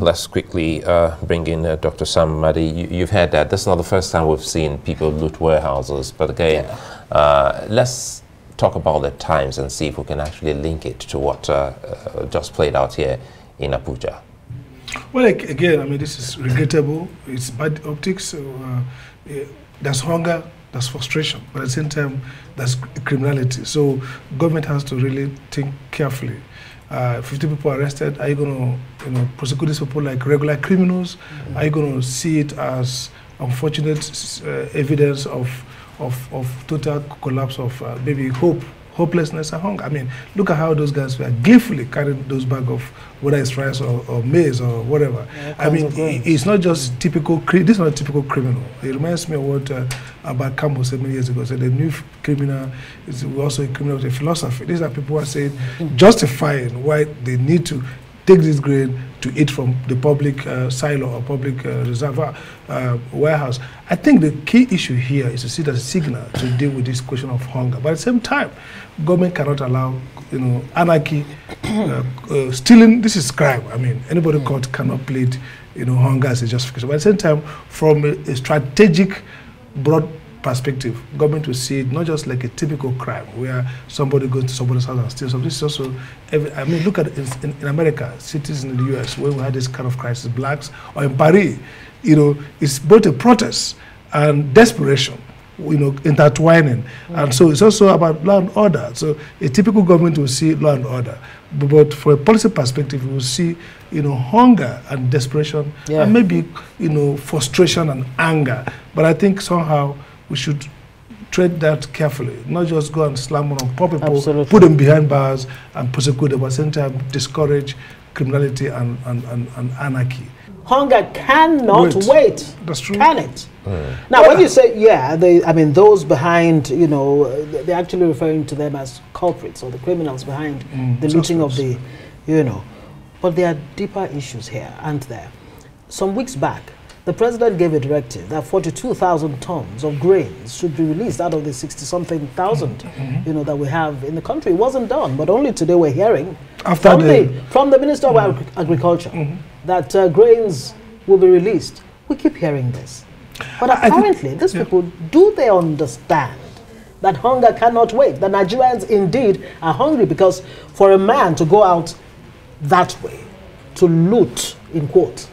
let's quickly bring in Dr. Sam Amadi. You've heard that. This is not the first time we've seen people loot warehouses. But again, let's talk about the times and see if we can actually link it to what just played out here in Abuja. Well, again, I mean, this is regrettable. It's bad optics. So, there's hunger, there's frustration, but at the same time, there's criminality. So government has to really think carefully. 50 people arrested. Are you going to, prosecute these people like regular criminals? Are you going to see it as unfortunate evidence of total collapse of maybe hopelessness and hunger? I mean, look at how those guys were gleefully carrying those bags of whether it's rice or maize or whatever. I mean, it's not just typical. This is not a typical criminal. It reminds me of what Abba Campbell said many years ago. Said the new criminal is also a criminal with a philosophy. These are people who are saying, justifying why they need to take this grain to eat from the public silo or public reservoir warehouse. I think the key issue here is to see that a signal to deal with this question of hunger. But at the same time, government cannot allow anarchy, stealing. This is crime. I mean, anybody caught cannot plead hunger as a justification. But at the same time, from a strategic, broad perspective, government will see it not just like a typical crime where somebody goes to somebody's house and steals something. This is also, I mean, look at it in America, cities in the US where we had this kind of crisis, blacks, or in Paris, it's both a protest and desperation, intertwining. And so it's also about law and order. So a typical government will see law and order. But for a policy perspective, we will see, hunger and desperation, and maybe, frustration and anger. But I think somehow we should tread that carefully, not just go and slam on poor people, put them behind bars and prosecute them, but at the same time discourage criminality and anarchy. Hunger cannot wait. That's true. Can it? Now, when you say, I mean, those behind, they're actually referring to them as culprits or the criminals behind the looting of the, But there are deeper issues here, aren't there? Some weeks back, the president gave a directive that 42,000 tons of grains should be released out of the 60-something thousand, that we have in the country. It wasn't done, but only today we're hearing from the Minister of Agriculture that grains will be released. We keep hearing this. But apparently, these people, do they understand that hunger cannot wait? That Nigerians indeed are hungry, because for a man to go out that way, to loot, in quotes,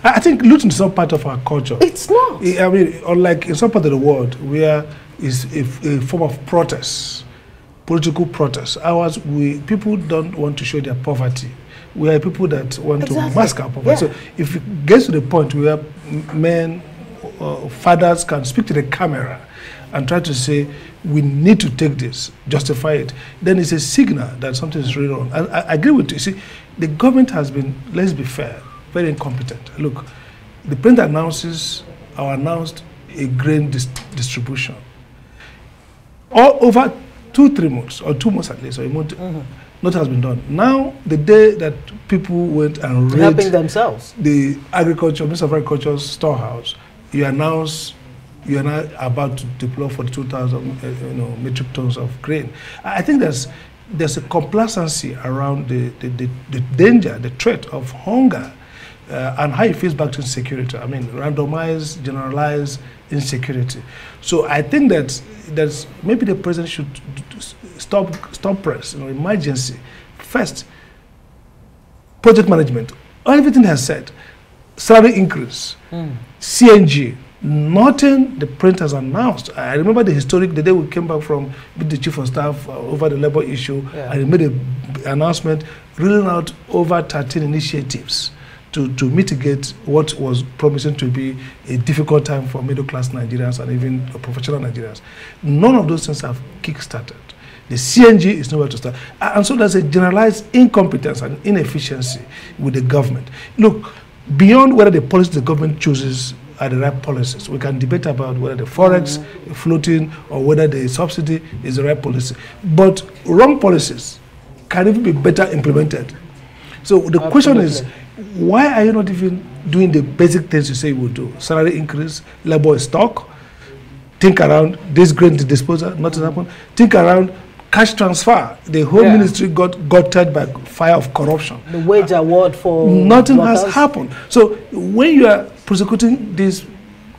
I think looting is not part of our culture. It's not. I mean, unlike in some part of the world where it's a form of protest, political protest. Ours, people don't want to show their poverty. We are people that want to mask our poverty. So if it gets to the point where men, fathers can speak to the camera and try to say, we need to take this, justify it, then it's a signal that something is really wrong. And I agree with you. See, the government has been, let's be fair, very incompetent. Look, the president announced a grain distribution. All over 2-3 months, or 2 months at least, or a month, nothing has been done. Now, the day that people went and raided helping themselves, the Minister of Agriculture's storehouse, you announced you are now about to deploy 42,000 metric tons of grain. I think there's a complacency around the danger, the threat of hunger, and how it feeds back to insecurity. I mean, randomized, generalized insecurity. So I think that maybe the president should stop press, emergency. First, project management. Everything has said. Salary increase, CNG, nothing the president has announced. I remember the day we came back from the chief of staff over the labor issue, and he made an announcement rolling out over 13 initiatives to mitigate what was promising to be a difficult time for middle-class Nigerians and even professional Nigerians. None of those things have kick-started. The CNG is nowhere to start. And so there's a generalized incompetence and inefficiency with the government. Look, beyond whether the policies the government chooses are the right policies, we can debate about whether the forex floating or whether the subsidy is the right policy. But wrong policies can even be better implemented. So the question is, why are you not even doing the basic things you say you will do? Salary increase, labor stock, think around this grain disposal, nothing happened. Think around cash transfer. The whole ministry got gutted by fire of corruption. The wage award for nothing has happened. So when you are prosecuting these,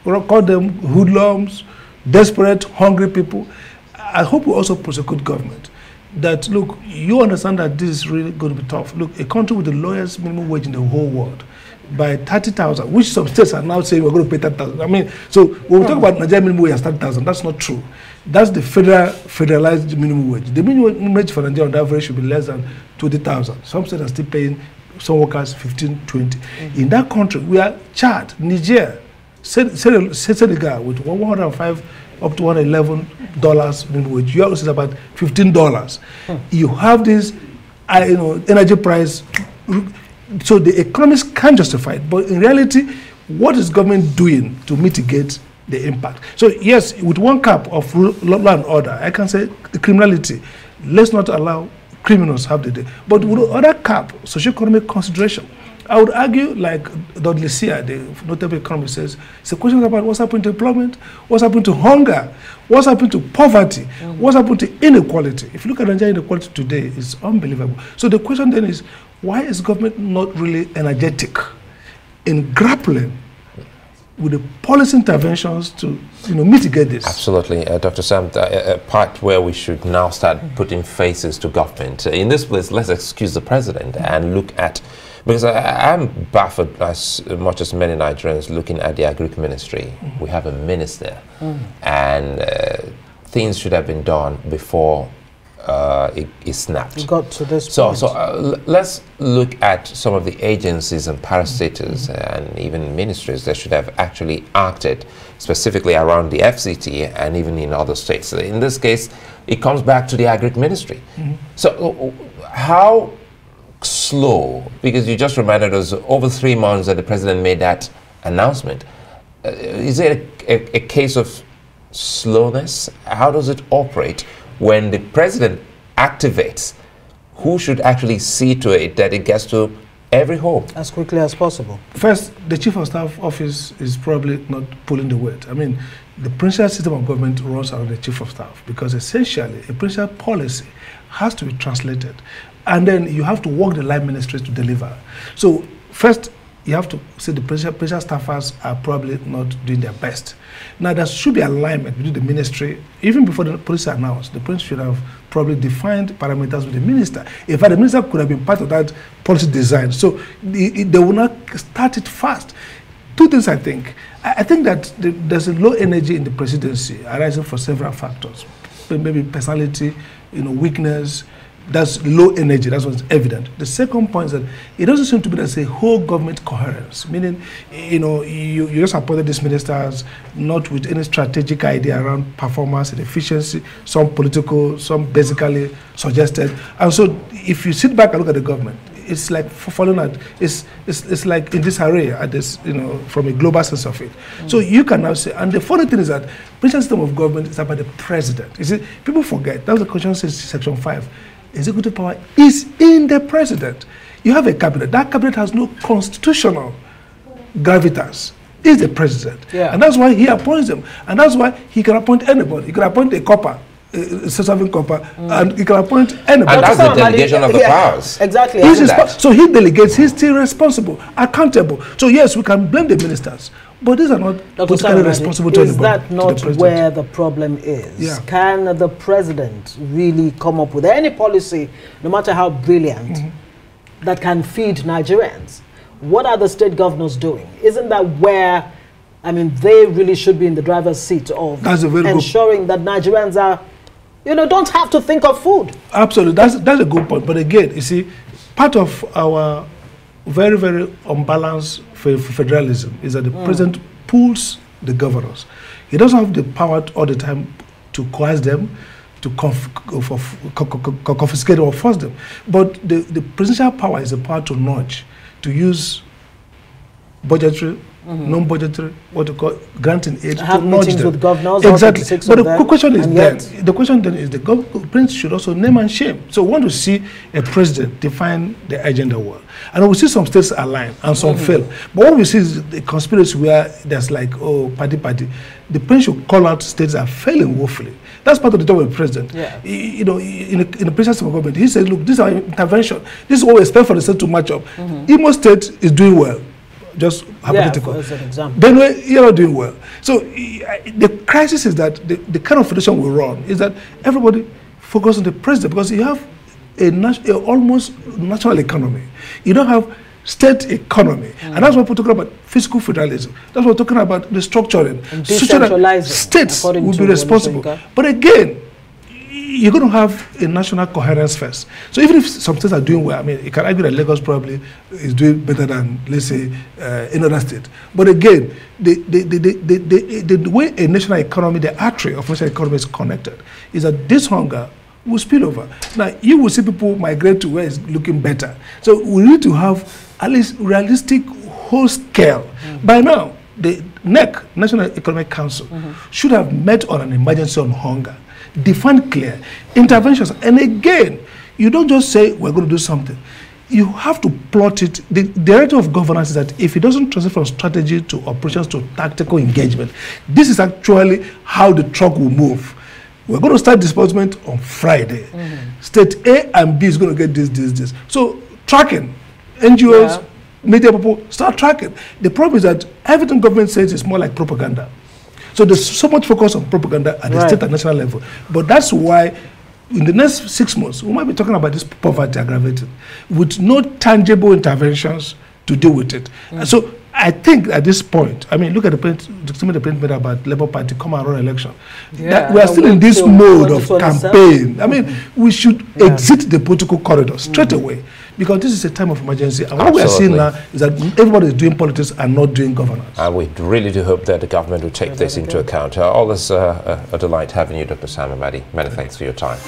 call them hoodlums, desperate, hungry people, I hope we also prosecute government. That, look, you understand that this is really going to be tough. Look, a country with the lowest minimum wage in the whole world, by 30,000, which some states are now saying we're going to pay 30,000. I mean, so when we talk about Nigerian minimum wage as 30,000, that's not true. That's the federalized minimum wage. The minimum wage for Nigeria on average should be less than 20,000. Some states are still paying some workers 15, 20. In that country, we are Chad, Niger, Senegal with 105 up to $111 minimum wage. You also about $15. You have this, energy price. So the economists can justify it, but in reality, what is government doing to mitigate the impact? So yes, with one cap of law and order, I can say criminality. Let's not allow criminals have the day. But with the other cap, socio-economic consideration, I would argue, like Dudley Sear, the notable economist, says, it's a question about what's happened to employment, what's happened to hunger, what's happened to poverty, what's happened to inequality. If you look at Nigerian inequality today, it's unbelievable. So the question then is, why is government not really energetic in grappling with the policy interventions to mitigate this? Absolutely. Dr. Sam, a part where we should now start putting faces to government. In this place, let's excuse the president and look at, because I'm baffled as much as many Nigerians looking at the agric ministry. We have a minister and things should have been done before it snapped. We got to this point. So let's look at some of the agencies and parastatals and even ministries that should have actually acted specifically around the FCT and even in other states. So in this case, it comes back to the agric ministry. So how slow, because you just reminded us over 3 months that the president made that announcement. Is it a case of slowness? How does it operate? When the president activates, who should actually see to it that it gets to every home? As quickly as possible. First, the Chief of Staff office is probably not pulling the weight. I mean, the principal system of government runs around the Chief of Staff because essentially a principal policy has to be translated. And then you have to work the line ministries to deliver. So first, you have to say the principal staffers are probably not doing their best. Now, there should be alignment between the ministry. Even before the policy announced, the prince should have probably defined parameters with the minister. In fact, the minister could have been part of that policy design. So they will not start it fast. Two things, I think. I think that there's a low energy in the presidency arising for several factors. Maybe personality, weakness. That's low energy, that's what's evident. The second point is that it doesn't seem to be there's a whole government coherence, meaning, you just appointed these ministers not with any strategic idea around performance and efficiency, some political, some basically suggested. And so if you sit back and look at the government, it's like following at, it's like in this array at this, from a global sense of it. So you can now say, and the funny thing is that principal system of government is about the president. You see, people forget, that's the Constitution says, Section 5. Executive power is in the president. You have a cabinet. That cabinet has no constitutional gravitas. It's the president. And that's why he appoints them. And that's why he can appoint anybody. He can appoint a copper, serving copper, and he can appoint anybody. And that's the delegation of the powers. Exactly. So he delegates, he's still responsible, accountable. So yes, we can blame the ministers, but these are not politically responsible to anybody. Is that not where the problem is? Can the president really come up with any policy, no matter how brilliant, that can feed Nigerians? What are the state governors doing? Isn't that where, they really should be in the driver's seat of ensuring that Nigerians are, don't have to think of food? Absolutely, that's a good point. But again, you see, part of our very, very unbalanced federalism is that the president pulls the governors. He doesn't have the power all the time to coerce them, to confiscate or force them. But the presidential power is the power to nudge, to use budgetary non-budgetary, what you call granting aid. Have meetings with governors. Exactly. But the question is the the prince should also name and shame. So we want to see a president define the agenda well. And we see some states align and some fail. But what we see is the conspiracy where there's like, oh, party. The prince should call out states that are failing woefully. That's part of the job of the president. Yeah. You know, in the president's government, he said, look, this is our intervention. This is what we expect for the state to match up. Imo State is doing well. Just hypothetical. Yeah, as an example. Benue, you're not doing well. So the crisis is that the kind of federation we run is that everybody focus on the president because you have a almost national economy. You don't have state economy. And that's what we're talking about, fiscal federalism. That's what we're talking about, restructuring. Decentralizing. States will be responsible. But again, you're going to have a national coherence first. So even if some states are doing well, I mean, you can argue that Lagos probably is doing better than, let's say, another state. But again, the way a national economy, the artery of national economy is connected, is that this hunger will spill over. Now, you will see people migrate to where it's looking better. So we need to have at least realistic whole scale. By now, the NEC, National Economic Council, should have met on an emergency on hunger, define clear interventions. And again, you don't just say, we're going to do something. You have to plot it. The director of governance is that if it doesn't translate from strategy to operations to tactical engagement, this is actually how the truck will move. We're going to start disbursement on Friday. State A and B is going to get this. So tracking, NGOs, media people, start tracking. The problem is that everything government says is more like propaganda. So there's so much focus on propaganda at the state and national level. But that's why in the next 6 months, we might be talking about this poverty aggravated with no tangible interventions to deal with it. So I think at this point, I mean, look at the statement the president made about Labour Party come and run election. Yeah, we are still in this mode of campaign. I mean, we should exit the political corridor straight away because this is a time of emergency. And what we are seeing now is that everybody is doing politics and not doing governance. And we really do hope that the government will take this into account. Always a delight having you, Dr. Sam Amadi. Many thanks for your time.